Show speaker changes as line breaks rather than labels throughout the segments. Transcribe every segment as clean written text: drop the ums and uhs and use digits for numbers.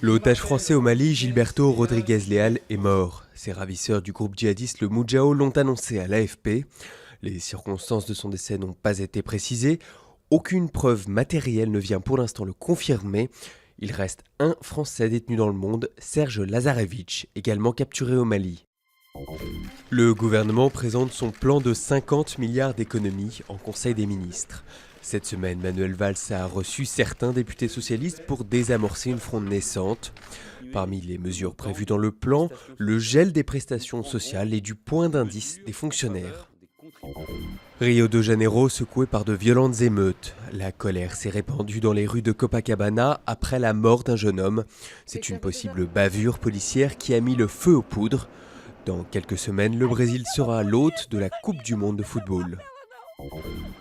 L'otage français au Mali, Gilberto Rodriguez Leal, est mort. Ses ravisseurs du groupe djihadiste le Moudjahou l'ont annoncé à l'AFP. Les circonstances de son décès n'ont pas été précisées. Aucune preuve matérielle ne vient pour l'instant le confirmer. Il reste un Français détenu dans le monde, Serge Lazarevich, également capturé au Mali. Le gouvernement présente son plan de 50 milliards d'économies en Conseil des ministres. Cette semaine, Manuel Valls a reçu certains députés socialistes pour désamorcer une fronde naissante. Parmi les mesures prévues dans le plan, le gel des prestations sociales et du point d'indice des fonctionnaires. Rio de Janeiro secoué par de violentes émeutes. La colère s'est répandue dans les rues de Copacabana après la mort d'un jeune homme. C'est une possible bavure policière qui a mis le feu aux poudres. Dans quelques semaines, le Brésil sera l'hôte de la Coupe du monde de football.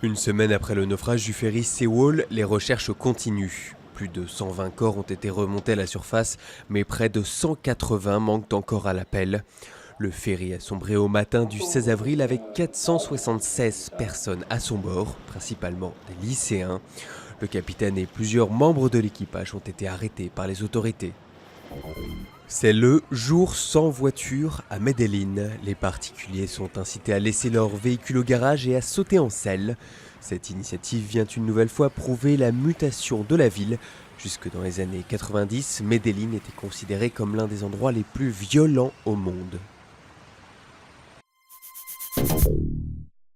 Une semaine après le naufrage du ferry Sewol, les recherches continuent. Plus de 120 corps ont été remontés à la surface, mais près de 180 manquent encore à l'appel. Le ferry a sombré au matin du 16 avril avec 476 personnes à son bord, principalement des lycéens. Le capitaine et plusieurs membres de l'équipage ont été arrêtés par les autorités. C'est le jour sans voiture à Medellín. Les particuliers sont incités à laisser leur véhicule au garage et à sauter en selle. Cette initiative vient une nouvelle fois prouver la mutation de la ville. Jusque dans les années 90, Medellín était considéré comme l'un des endroits les plus violents au monde.